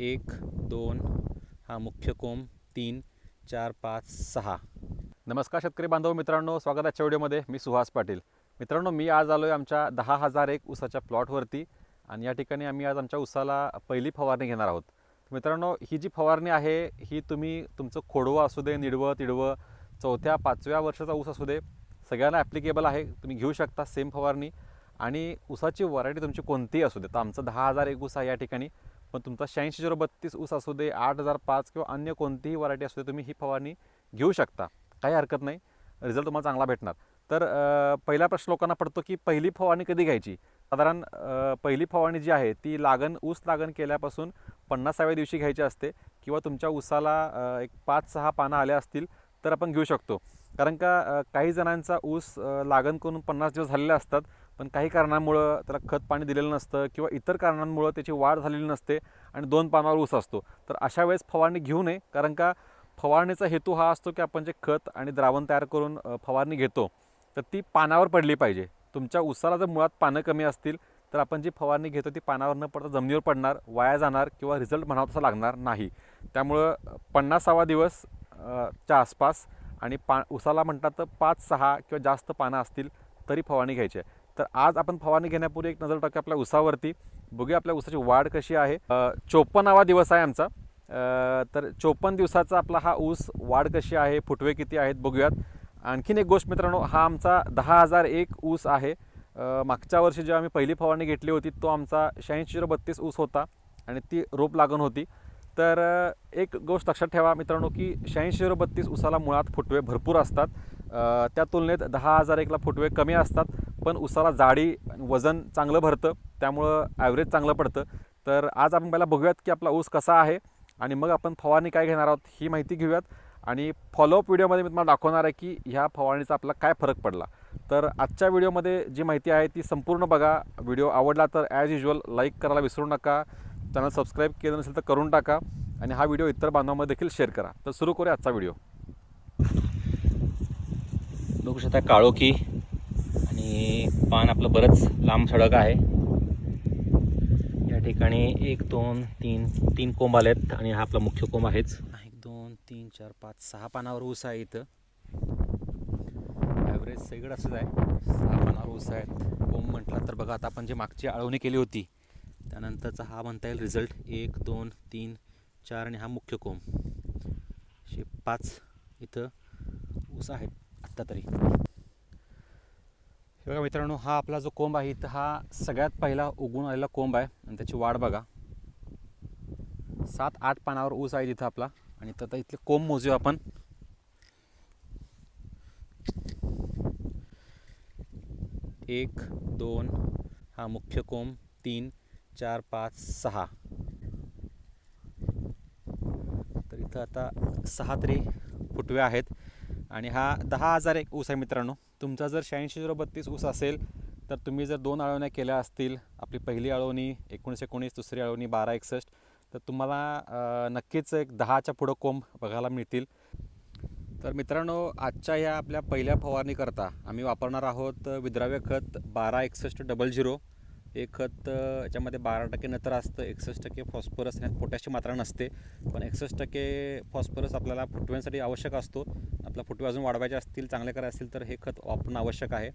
1 2 हा मुख्य कोंब, 3 4 5 6. नमस्कार शेतकरी बांधव मित्रांनो, स्वागत आहे आजच्या व्हिडिओमध्ये. मी सुहास पाटील. मित्रांनो, मी आज आलो आहे आमच्या 10,001 ऊसाच्या प्लॉटवरती आणि या ठिकाणी आम्ही आज आमच्या ऊसाला पहिली फवारणी घेणार आहोत. मित्रांनो, ही जी फवारणी आहे ही तुम्ही तुमचं खोडवं असू दे, निडवं तिडवं, 4थ्या 5व्या वर्षाचा ऊस असू दे, सगळ्यांना ॲप्लिकेबल आहे. तुम्ही घेऊ शकता सेम फवारणी. आणि ऊसाची व्हरायटी तुमची कोणतीही असू दे, तर आमचं 10,001 ऊस आहे या ठिकाणी, पण तुमचा 8632 ऊस असू दे, 8005 किंवा अन्य कोणतीही व्हरायटी असू दे, तुम्ही ही फवारणी घेऊ शकता. काही हरकत नाही, रिझल्ट तुम्हाला चांगला भेटणार. तर पहिला प्रश्न लोकांना पडतो की पहिली फवारणी कधी घ्यायची. साधारण पहिली फवारणी जी आहे ती ऊस लागण केल्यापासून 50व्या दिवशी घ्यायची असते, किंवा तुमच्या ऊसाला एक 5-6 पानं आल्या असतील तर आपण घेऊ शकतो. कारण का काही जणांचा ऊस लागण करून 50 दिवस झालेले असतात, पण काही कारणामुळं त्याला खत पाणी दिलेलं नसतं किंवा इतर कारणांमुळं त्याची वाढ झालेली नसते आणि 2 पानावर ऊस असतो. तर अशा वेळेस फवारणी घेऊ नये. कारण का फवारणीचा हेतू हा असतो की आपण जे खत आणि द्रावण तयार करून फवारणी घेतो तर ती पानावर पडली पाहिजे. तुमच्या ऊसाला जर मुळात पानं कमी असतील तर आपण जी फवारणी घेतो ती पानावर न पडता जमिनीवर पडणार, वाया जाणार किंवा रिझल्ट म्हणावा तसा लागणार नाही. त्यामुळं 50वा दिवस च्या आसपास आणि ऊसाला म्हणतात तर 5-6 किंवा जास्त पानं असतील तरी फवारणी घ्यायची आहे. तर आज आपण फवारणी घेण्यापूर्वी एक नजर टाकूया आपल्या ऊसावरती. बघूया आपल्या ऊसाची वाढ कशी आहे. 54वा दिवस आहे आमचा. तर 54 दिवसाचा आपला हा ऊस, वाढ कशी आहे, फुटवे किती आहेत बघूयात. आणखीन एक गोष्ट मित्रांनो, हा आमचा 10,001 ऊस आहे. मागच्या वर्षी जेव्हा आम्ही पहिली फवारणी घेतली होती तो आमचा 8632 ऊस होता आणि ती रोप लागण होती. तर एक गोष्ट लक्षात ठेवा मित्रांनो की 8632 ऊसाला मुळात फुटवे भरपूर असतात. त्या तुलनेत 10,001ला फुटवे कमी असतात, पण ऊसाला जाडी वजन चांगलं भरतं, त्यामुळं ॲव्हरेज चांगलं पडतं. तर आज आपण पहिला बघूयात की आपला ऊस कसा आहे आणि मग आपण फवारणी काय घेणार आहोत ही माहिती घेऊयात. आणि फॉलोअप व्हिडिओमध्ये मी तुम्हाला दाखवणार आहे की ह्या फवारणीचा आपला काय फरक पडला. तर आजच्या व्हिडिओमध्ये जी माहिती आहे ती संपूर्ण बघा. व्हिडिओ आवडला तर ॲज युजल लाईक करायला विसरू नका. चॅनल सबस्क्राईब केलं नसेल तर करून टाका आणि हा व्हिडिओ इतर बांधवांमध्ये देखील शेअर करा. तर सुरू करूया आजचा व्हिडिओ. बघू शकता काळोखी आणि पान आपलं बरंच लांब सडक आहे. या ठिकाणी 1 2 3 कोंब आलेत आणि हा आपला मुख्य कोंब आहेच. 1 2 3 4 5 6 पानावर ऊस आहे. इथं ॲव्हरेज सगळं असंच आहे, 6 पानावर ऊस आहेत. कोंब म्हटलं तर बघा, आता आपण जे मागची आळवणी केली होती त्यानंतरचा हा म्हणता येईल रिझल्ट. 1 2 3 4 आणि हा मुख्य कोंब, असे 5 इथं ऊस आहेत आत्ता तरी. हे बघा मित्रांनो, हा आपला जो कोंब आहे इथं हा सगळ्यात पहिला उगवून आलेला कोंब आहे आणि त्याची वाढ बघा. 7-8 पानावर ऊस आहे तिथं आपला. आणि तर इथले कोंब मोजूया आपण. 1 2 हा मुख्य कोंब, 3 4 5 6. तर इथं आता 6 तरी फुटवे आहेत आणि हा 10,001 ऊस आहे मित्रांनो. तुमचा जर 8632 ऊस असेल तर तुम्ही जर 2 आळवण्या केल्या असतील, आपली पहिली आळवणी 19-19, दुसरी आळवणी 12-61, तर तुम्हाला नक्कीच एक 10च्या पुढं कोंब बघायला मिळतील. तर मित्रांनो, आजच्या ह्या आपल्या पहिल्या फवारणीकरता आम्ही वापरणार आहोत विद्राव्य खत 12-61-00. हे खत याच्यामध्ये 12% नत्र असतं, 61% फॉस्फरस आणि पोटॅशची मात्रा नसते. पण 61% फॉस्फरस आपल्याला फुटव्यांसाठी आवश्यक असतो. आपला फुटवे अजून वाढवायचे असतील, चांगले करायचे असतील तर हे खत वापरणं आवश्यक आहे.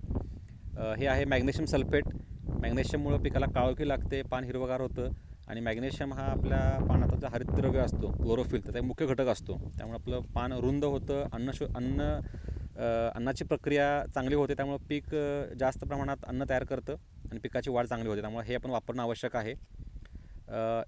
हे आहे मॅग्नेशियम सल्फेट. मॅग्नेशियममुळं पिकाला काळोखी लागते, पान हिरवगार होतं. आणि मॅग्नेशियम हा आपल्या पानाचा जो हरितद्रव्य असतो, क्लोरोफिल, त्याचा एक मुख्य घटक असतो. त्यामुळे आपलं पान रुंद होतं, अन्नाची प्रक्रिया चांगली होते, त्यामुळे पीक जास्त प्रमाणात अन्न तयार करतं आणि पिकाची वाढ चांगली होते. त्यामुळे हे आपण वापरणं आवश्यक आहे.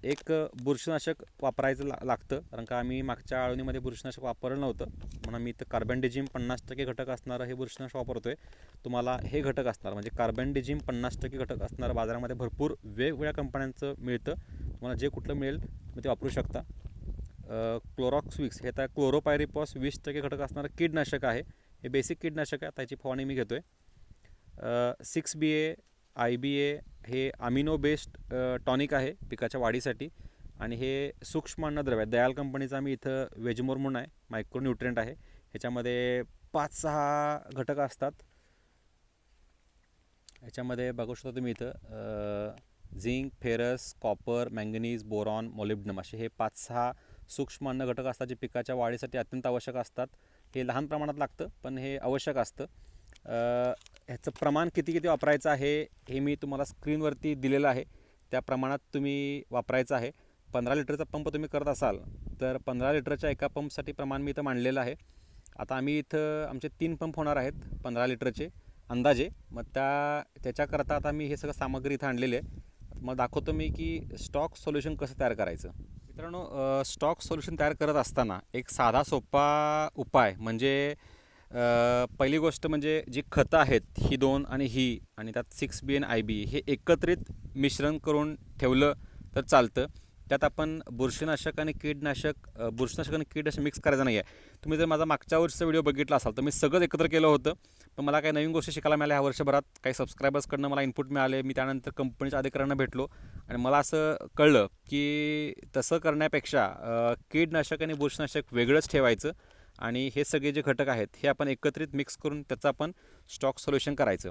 एक बुरशीनाशक वापरायचं लागतं, कारण का आम्ही मागच्या आळवणीमध्ये बुरशीनाशक वापरलं नव्हतं, म्हणून मी इथं कार्बनडिझिम 50% घटक असणारं हे बुरशीनाशक वापरतो आहे. तुम्हाला हे घटक असणार म्हणजे कार्बनडिझिम 50% घटक असणारं बाजारामध्ये भरपूर वेगवेगळ्या कंपन्यांचं मिळतं. तुम्हाला जे कुठलं मिळेल तुम्ही ते वापरू शकता. क्लोरॉक्सविक्स हे आता क्लोरोपायरिपॉस 20% घटक असणारं कीडनाशक आहे. हे बेसिक कीडनाशक आहे, त्याची फवारणी मी घेतो आहे. 6BA IBA हे अमिनो बेस्ड टॉनिक आहे पिकाच्या वाढीसाठी. आणि हे सूक्ष्म अन्नद्रव्य दयाल कंपनीचा मी इथं वेजमोर म्हणून आहे, मायक्रोन्यूट्रिएंट आहे. ह्याच्यामध्ये 5-6 घटक असतात. ह्याच्यामध्ये बघू शकता तुम्ही इथं zinc, ferrous, copper, manganese, boron, molybdenum असे हे 5-6 सूक्ष्म अन्न घटक असतात जे पिकाच्या वाढीसाठी अत्यंत आवश्यक असतात. हे लहान प्रमाणात लागतं पण हे आवश्यक असतं. ह्याचं प्रमाण किती किती वापरायचं आहे हे मी तुम्हाला स्क्रीनवरती दिलेलं आहे. त्या प्रमाणात तुम्ही वापरायचं आहे. 15 लिटरचा पंप तुम्ही करत असाल तर 15 लिटरच्या एका पंपसाठी प्रमाण मी इथं मांडलेलं आहे. आता आम्ही इथं आमचे 3 पंप होणार आहेत 15 लिटरचे अंदाजे. मग त्याच्याकरता आता मी हे सगळं सामग्री इथं आणलेली आहे. मग दाखवतो मी की स्टॉक सोल्युशन कसं तयार करायचं. मित्रांनो, स्टॉक सोल्युशन तयार करत असताना एक साधा सोपा उपाय म्हणजे पहिली गोष्ट म्हणजे जी खतं आहेत ही 2 आणि त्यात 6B आणि IB हे एकत्रित मिश्रण करून ठेवलं तर चालतं. त्यात आपण बुरशीनाशक आणि कीटनाशक मिक्स करायचं नाही आहे. तुम्ही जर माझा मागच्या वर्षीचा व्हिडिओ बघितला असाल तर मी सगळं एकत्र केलं होतं. पण मला काही नवीन गोष्टी शिकायला मिळाल्या ह्या वर्षभरात. काही सबस्क्रायबर्सकडनं मला इनपुट मिळाले. मी त्यानंतर कंपनीच्या अधिकाऱ्यांना भेटलो आणि मला असं कळलं की तसं करण्यापेक्षा कीटनाशक आणि बुरशीनाशक वेगळंच ठेवायचं आणि हे सगळे जे घटक आहेत हे आपण एकत्रित मिक्स करून त्याचं आपण स्टॉक सोल्युशन करायचं.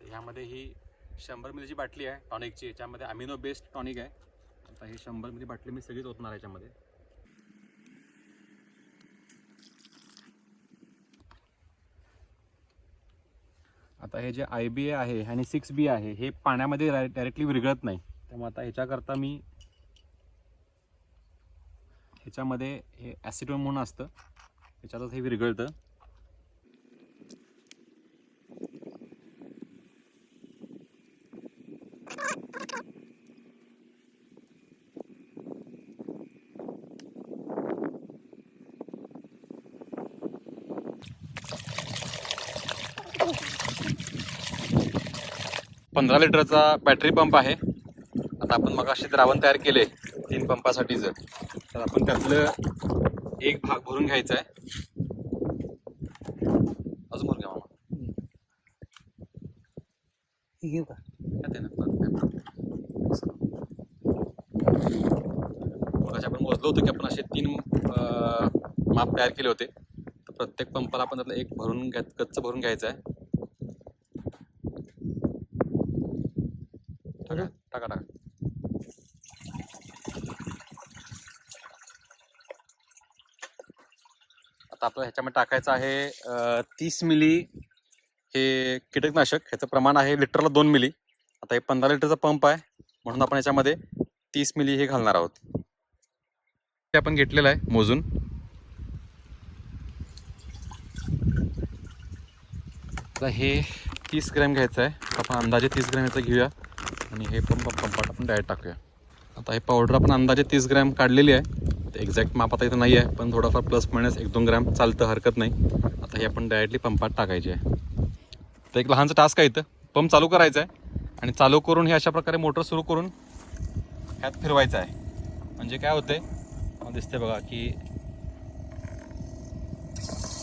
ह्यामध्ये ही 100 मिलीची बाटली आहे टॉनिकची. याच्यामध्ये अमिनो बेस्ड टॉनिक आहे. आता ही 100 मिली बाटली मी सगळीच ओतणार याच्यामध्ये. आता हे जे IB आहे आणि 6B आहे हे पाण्यामध्ये डायरेक्टली विरघळत नाही. त्यामुळे आता ह्याच्याकरता मी ह्याच्यामध्ये हे ॲसिटोन म्हणून असतं ह्याच्यातच हे विरघळतं. पंधरा लिटरचा बॅटरी पंप आहे. आता आपण मगाशी द्रावण तयार केले 3 पंपासाठीचं, तर आपण त्यातलं एक भाग भरून घ्यायचा आहे. अजून भरून घ्या मामा. घेऊ का? मगाशी आपण मोजलं होतं की आपण असे 3 माप तयार केले होते. तर प्रत्येक पंपाला आपण त्यातलं एक गच्च भरून घ्यायचं आहे. टाका टाका टाका. आता आपलं ह्याच्यामध्ये टाकायचं आहे 30 मिली हे कीटकनाशक. ह्याचं प्रमाण आहे लिटरला 2 मिली. आता हे 15 लिटरचा पंप आहे म्हणून आपण याच्यामध्ये 30 मिली हे घालणार आहोत. ते आपण घेतलेलं आहे मोजून. आता हे 30 ग्रॅम घ्यायचं आहे. आपण अंदाजे 30 ग्रॅम याचं घेऊया आणि हे पंपात आपण डायरेक्ट टाकूया. आता हे पावडर आपण अंदाजे 30 ग्रॅम काढलेली आहे. ते एक्झॅक्ट माप आता इथं नाही आहे पण थोडाफार प्लस मायनस 1-2 ग्रॅम चालतं, हरकत नाही. आता हे आपण डायरेक्टली पंपात टाकायचे आहे. तर एक लहानचं टास्क आहे इथं. पंप चालू करायचा आहे आणि चालू करून हे अशा प्रकारे मोटर सुरू करून ह्यात फिरवायचं आहे. म्हणजे काय होतंय मग दिसते बघा की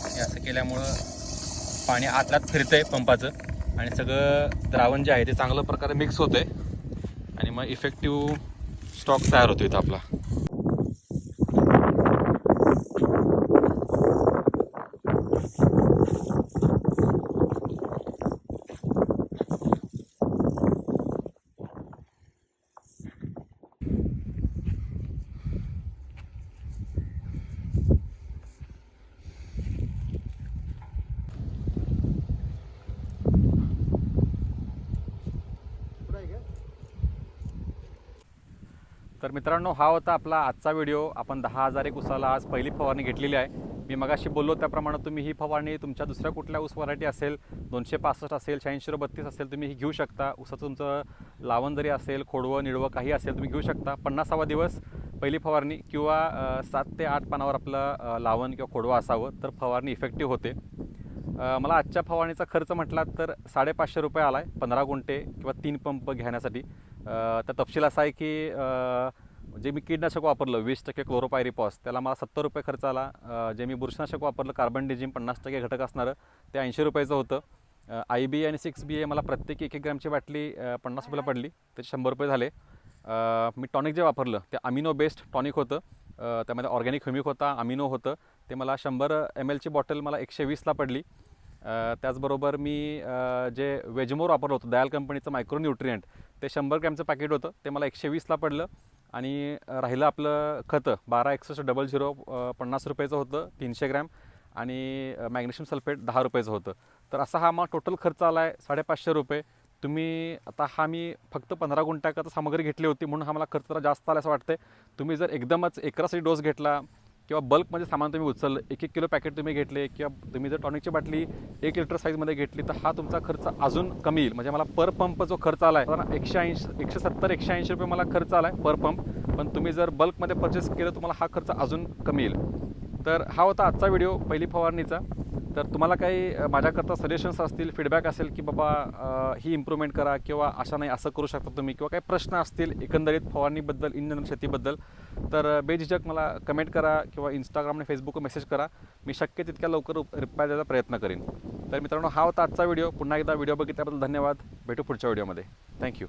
हे असं केल्यामुळं पाणी आतल्यात फिरतंय पंपाचं आणि सगळं द्रावण जे आहे ते चांगल्या प्रकारे मिक्स होतंय आणि मग इफेक्टिव्ह स्टॉक तयार होतो इथं आपला. तर मित्रांनो, हा होता आपला आजचा व्हिडिओ. आपण 10,001 उसाला आज पहिली फवारणी घेतलेली आहे. मी मगाशी बोललो त्याप्रमाणे तुम्ही ही फवारणी तुमच्या दुसऱ्या कुठल्या ऊस व्हरायटी असेल, 265 असेल, 8632 असेल, तुम्ही ही घेऊ शकता. ऊसाचं तुमचं लावण जरी असेल, खोडवं निडवं काही असेल तुम्ही घेऊ शकता. 50वा दिवस पहिली फवारणी किंवा 7 ते 8 पानावर आपलं लावण किंवा खोडवं असावं तर फवारणी इफेक्टिव्ह होते. मला आजच्या फवारणीचा खर्च म्हटला तर 550 रुपये आला आहे 15 गुंठे किंवा 3 पंप घेण्यासाठी. त्या तपशील असा आहे की जे मी कीटनाशक वापरलं 20% क्लोरोपायरिपॉस त्याला मला 70 रुपये खर्च आला. जे मी बुरशीनाशक वापरलं कार्बन डिजिम 50% घटक असणारं ते 80 रुपयाचं होतं. IB आणि 6BA मला प्रत्येकी 1-1 ग्रॅमची बाटली 50 रुपयाला पडली, त्याचे 100 रुपये झाले. मी टॉनिक जे वापरलं ते अमिनो बेस्ड टॉनिक होतं. त्यामध्ये ऑर्गॅनिक ह्युमिक होता, अमिनो होतं. ते मला 100 ml ची बॉटल मला 120ला पडली. त्याचबरोबर मी जे वेजमोर वापरलं होतं दयाल कंपनीचं मायक्रोन्यूट्रिएंट ते 100 ग्रॅमचं पॅकेट होतं, ते मला 120ला पडलं. आणि राहिलं आपलं खतं 126100 50 रुपयाचं होतं 300 ग्रॅम, आणि मॅग्नेशियम सल्फेट 10 रुपयाचं होतं. तर असा हा मग टोटल खर्च आला आहे 550 रुपये. तुम्ही आता हा मी फक्त 15 गुंठ्याकरता सामग्री घेतली होती म्हणून हा मला खर्च जरा जास्त आला असं वाटतं. तुम्ही जर एकदमच एकरासाठी डोस घेतला किंवा बल्कमध्ये सामान तुम्ही उचललं 1-1 किलो पॅकेट तुम्ही घेतले किंवा तुम्ही जर टॉनिकची बाटली 1 लिटर साईजमध्ये घेतली तर हा तुमचा खर्च अजून कमी येईल. म्हणजे मला पर पंप जो खर्च आला आहे 170-180 रुपये मला खर्च आला आहे पर पंप. पण तुम्ही जर बल्कमध्ये परचेस केलं तुम्हाला हा खर्च अजून कमी येईल. तर हा होता आजचा व्हिडिओ पहिली फवारणीचा. तर तुम्हाला काही माझ्याकरता सजेशन्स असतील, फीडबॅक असेल की बाबा ही इम्प्रूव्हमेंट करा किंवा अशा नाही असं करू शकता तुम्ही, किंवा काही प्रश्न असतील एकंदरीत फवारणीबद्दल, इन जनरल शेतीबद्दल, तर बेझिझक मला कमेंट करा किंवा इंस्टाग्राम आणि फेसबुकवर मेसेज करा. मी शक्य तितक्या लवकर रिप्लाय द्यायचा प्रयत्न करेन. तर मित्रांनो, हा होता आजचा व्हिडिओ. पुन्हा एकदा व्हिडिओ बघितल्याबद्दल धन्यवाद. भेटू पुढच्या व्हिडिओमध्ये. थँक्यू.